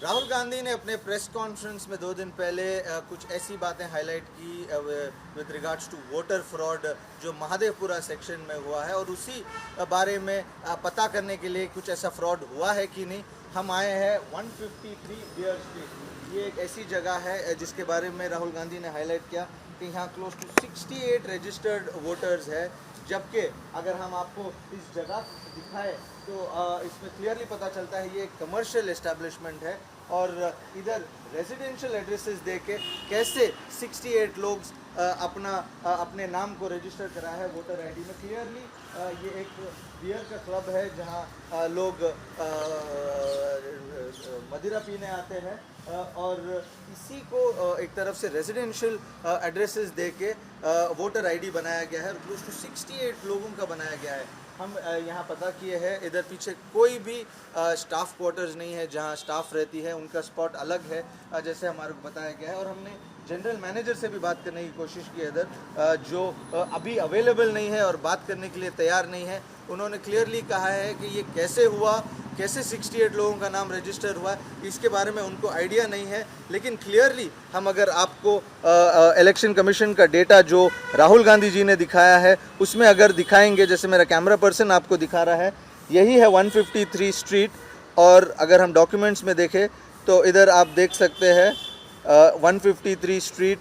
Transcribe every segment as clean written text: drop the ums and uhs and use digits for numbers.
राहुल गांधी ने अपने press conference में 2 दिन पहले कुछ ऐसी बातें हाईलाइट की with regards to voter fraud जो महादेवपुरा सेक्शन में हुआ है, और उसी बारे में पता करने के लिए कुछ ऐसा फ्रॉड हुआ है कि नहीं हम आए हैं 153 बियर स्ट्रीट। ये एक ऐसी जगह है जिसके बारे में राहुल गांधी ने हाईलाइट किया कि यहाँ क्लोज टू 68 रजिस्टर्ड वोटर्स है, जबकि अगर हम आपको इस जगह दिखाए तो इसमें क्लियरली पता चलता है ये एक कमर्शियल एस्टेब्लिशमेंट है, और इधर रेजिडेंशियल एड्रेसेस दे के कैसे 68 लोग अपने नाम को रजिस्टर करा है वोटर आईडी में। क्लियरली ये एक बियर का क्लब है जहां लोग मदिरा पीने आते हैं, और इसी को एक तरफ से रेजिडेंशियल एड्रेसेस दे के वोटर आईडी बनाया गया है, और क्लोज टू 68 लोगों का बनाया गया है। हम यहाँ पता किए हैं इधर पीछे कोई भी स्टाफ क्वार्टर्स नहीं है जहाँ स्टाफ रहती है, उनका स्पॉट अलग है जैसे हमारे को बताया गया है। और हमने जनरल मैनेजर से भी बात करने की कोशिश की इधर, जो अभी अवेलेबल नहीं है और बात करने के लिए तैयार नहीं है। उन्होंने क्लियरली कहा है कि ये कैसे हुआ, कैसे 68 लोगों का नाम रजिस्टर हुआ, इसके बारे में उनको आइडिया नहीं है। लेकिन क्लियरली हम अगर आपको इलेक्शन कमीशन का डेटा जो राहुल गांधी जी ने दिखाया है उसमें अगर दिखाएंगे, जैसे मेरा कैमरा पर्सन आपको दिखा रहा है, यही है 153 स्ट्रीट। और अगर हम डॉक्यूमेंट्स में देखें तो इधर आप देख सकते हैं 153 स्ट्रीट,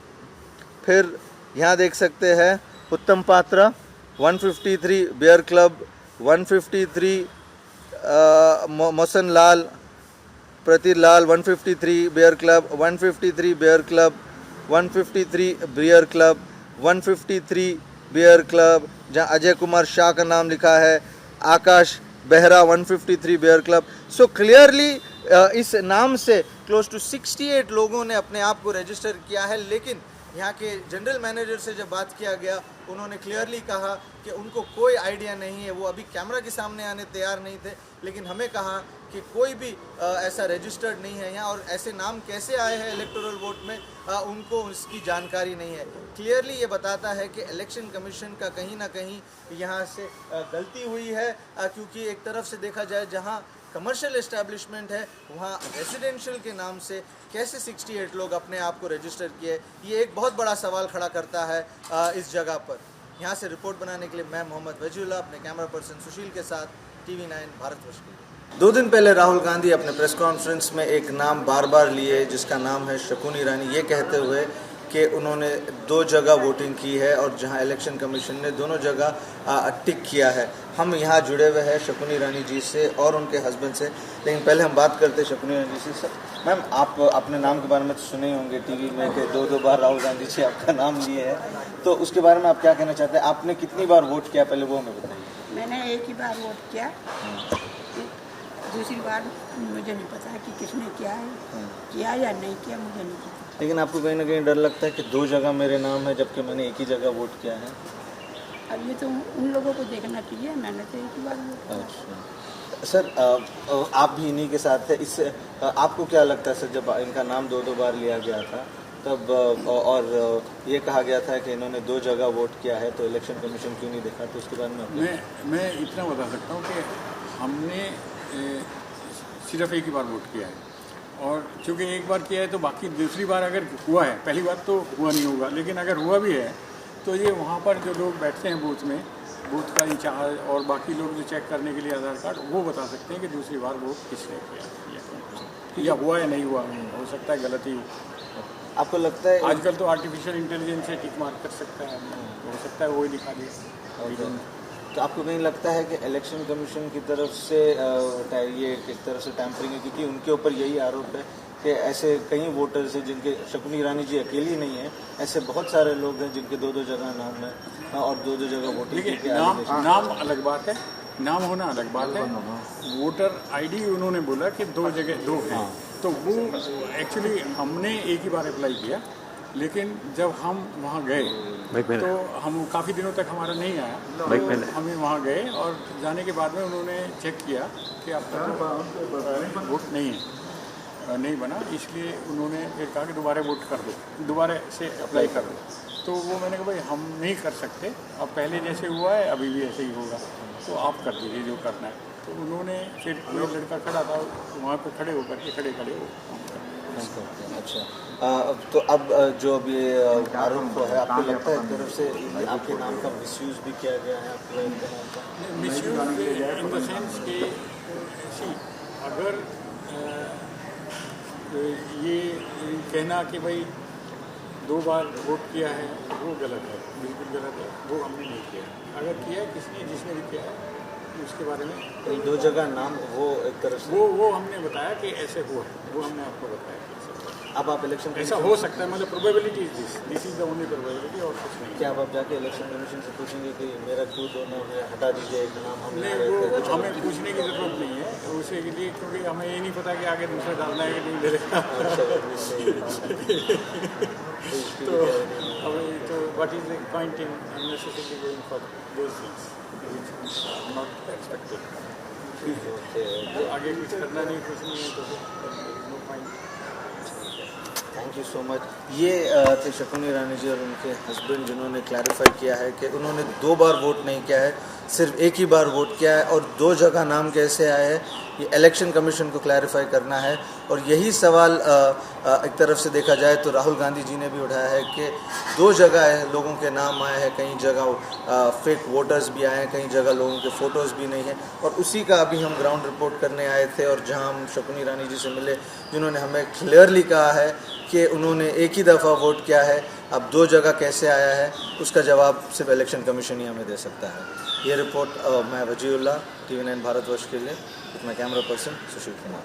फिर यहाँ देख सकते हैं उत्तम पात्रा 153 बियर क्लब, 153 मोहसन लाल प्रति Lal 153 beer club, 153 beer club, 153 beer club, 153 beer club जहाँ अजय कुमार शाह का नाम लिखा है, Akash Behera 153 beer club. So clearly इस नाम से क्लोज टू 68 लोगों ने अपने आप को रजिस्टर किया है। लेकिन यहाँ के जनरल मैनेजर से जब बात किया गया उन्होंने क्लियरली कहा कि उनको कोई आइडिया नहीं है, वो अभी कैमरा के सामने आने तैयार नहीं थे। लेकिन हमें कहा कि कोई भी ऐसा रजिस्टर्ड नहीं है यहाँ, और ऐसे नाम कैसे आए हैं इलेक्टोरल वोट में उनको उसकी जानकारी नहीं है। क्लियरली ये बताता है कि इलेक्शन कमीशन का कहीं ना कहीं यहाँ से गलती हुई है, क्योंकि एक तरफ से देखा जाए जहाँ कमर्शियल एस्टैब्लिशमेंट है वहाँ रेजिडेंशियल के नाम से कैसे 68 लोग अपने आप को रजिस्टर किए, ये एक बहुत बड़ा सवाल खड़ा करता है इस जगह पर। यहाँ से रिपोर्ट बनाने के लिए मैं मोहम्मद वजीउल्लाह अपने कैमरा पर्सन सुशील के साथ TV9 भारतवर्ष के लिए। 2 दिन पहले राहुल गांधी अपने प्रेस कॉन्फ्रेंस में एक नाम बार बार लिए जिसका नाम है शकुनी ईरानी, ये कहते हुए कि उन्होंने 2 जगह वोटिंग की है और जहां इलेक्शन कमीशन ने दोनों जगह टिक किया है। हम यहाँ जुड़े हुए हैं शकुनी ईरानी जी से और उनके हस्बैंड से, लेकिन पहले हम बात करते हैं शकुनी ईरानी जी से। मैम, आप अपने नाम के बारे में तो सुने ही होंगे टीवी में कि 2 बार राहुल गांधी जी आपका नाम लिए है, तो उसके बारे में आप क्या कहना चाहते हैं? आपने कितनी बार वोट किया, पहले वो हमें बताइए। मैंने एक ही बार वोट किया, दूसरी बार मुझे नहीं पता कि किसने किया या नहीं किया, मुझे नहीं पता। लेकिन आपको कहीं ना कहीं डर लगता है कि 2 जगह मेरे नाम है जबकि मैंने एक ही जगह वोट किया है? अब ये तो उन लोगों को देखना चाहिए, मैंने तो एक ही बार वोट किया। अच्छा सर, आप भी इन्हीं के साथ थे, इससे आपको क्या लगता है सर, जब इनका नाम 2 बार लिया गया था तब और ये कहा गया था कि इन्होंने 2 जगह वोट किया है तो इलेक्शन कमीशन क्यों नहीं देखा, तो उसके बारे में मैं इतना बता सकता हूँ कि हमने सिर्फ एक ही बार वोट किया है, और चूँकि एक बार किया है तो बाकी दूसरी बार अगर हुआ है, पहली बार तो हुआ नहीं होगा, लेकिन अगर हुआ भी है तो ये वहाँ पर जो लोग बैठते हैं बूथ में, बूथ का इंचार्ज और बाकी लोग जो चेक करने के लिए आधार कार्ड, वो बता सकते हैं कि दूसरी बार वोट किसने किया या हुआ या नहीं हुआ। हो सकता है गलती आपको लगता है? आजकल तो आर्टिफिशियल इंटेलिजेंस से टिक मार कर सकता है, हो सकता है वही दिखा दिया। तो आपको कहीं लगता है कि इलेक्शन कमीशन की तरफ से ये एक तरफ से टैंपरिंग है, क्योंकि उनके ऊपर यही आरोप है कि ऐसे कई वोटर्स हैं जिनके, शकुनी ईरानी जी अकेली नहीं है, ऐसे बहुत सारे लोग हैं जिनके 2 जगह नाम है और 2 जगह वोटिंग। नाम अलग बात है, नाम होना अलग बात है। वोटर आईडी उन्होंने बोला कि 2 जगह 2 हैं, तो वो एक्चुअली हमने एक ही बार अप्लाई किया, लेकिन जब हम वहाँ गए तो हम काफ़ी दिनों तक हमारा नहीं आया, तो हमें वहाँ गए और जाने के बाद में उन्होंने चेक किया कि आपका वोट नहीं बना, इसलिए उन्होंने फिर कहा कि दोबारा वोट कर दो, दोबारा से अप्लाई कर दो। तो वो मैंने कहा भाई हम नहीं कर सकते, अब पहले जैसे हुआ है अभी भी ऐसे ही होगा, तो आप कर दीजिए जो करना है। तो उन्होंने फिर ये लड़का खड़ा था वहाँ पे खड़े होकर के खड़े वो अच्छा तो अब जो अब ये आरोप है, आपको लगता है एक तरफ से आपके नाम का मिसयूज भी किया गया है आपके नाम का? मिसयूज इन द सेंस कि अगर ये कहना कि भाई 2 बार वोट किया है वो गलत है, बिल्कुल गलत है, वो हमने नहीं किया। अगर किया है किसने, जिसने भी किया है उसके बारे में 2 जगह नाम वो एक तरफ से वो हमने बताया कि ऐसे हुआ है, वो हमने आपको बताया कि ऐसे हुआ है। अब आप इलेक्शन ऐसा हो सकता है, मतलब probability is this is the only probability और कुछ नहीं। क्या आप जाके इलेक्शन कमीशन से पूछेंगे कि मेरा क्यों दोनों में हटा दीजिए एक नाम? हम नहीं, वो हमें पूछने की जरूरत नहीं है उसे के लिए, क्योंकि हमें ये नहीं पता कि आगे दूसरा डालना है कि नहीं डालेगा। तो हमें तो what is the point in unnecessary going for those things which are not expected. तो आगे कुछ करना नहीं, कुछ नहीं है तो no point. Thank you so much. ये थे शकुनी ईरानी जी और उनके हस्बैंड जिन्होंने क्लैरिफाई किया है कि उन्होंने 2 बार वोट नहीं किया है, सिर्फ एक ही बार वोट किया है और 2 जगह नाम कैसे आए हैं ये इलेक्शन कमीशन को क्लैरिफाई करना है। और यही सवाल एक तरफ से देखा जाए तो राहुल गांधी जी ने भी उठाया है कि 2 जगह है लोगों के नाम आए हैं, कई जगह फेक वोटर्स भी आए हैं, कई जगह लोगों के फ़ोटोज़ भी नहीं हैं। और उसी का अभी हम ग्राउंड रिपोर्ट करने आए थे और जहां हम शकुनी ईरानी जी से मिले जिन्होंने हमें क्लियरली कहा है कि उन्होंने एक ही दफ़ा वोट किया है, अब 2 जगह कैसे आया है उसका जवाब सिर्फ इलेक्शन कमीशन ही हमें दे सकता है। ये रिपोर्ट मैं वजीउल्लाह TV9 भारतवर्ष के लिए, with my camera person Sushil Kumar.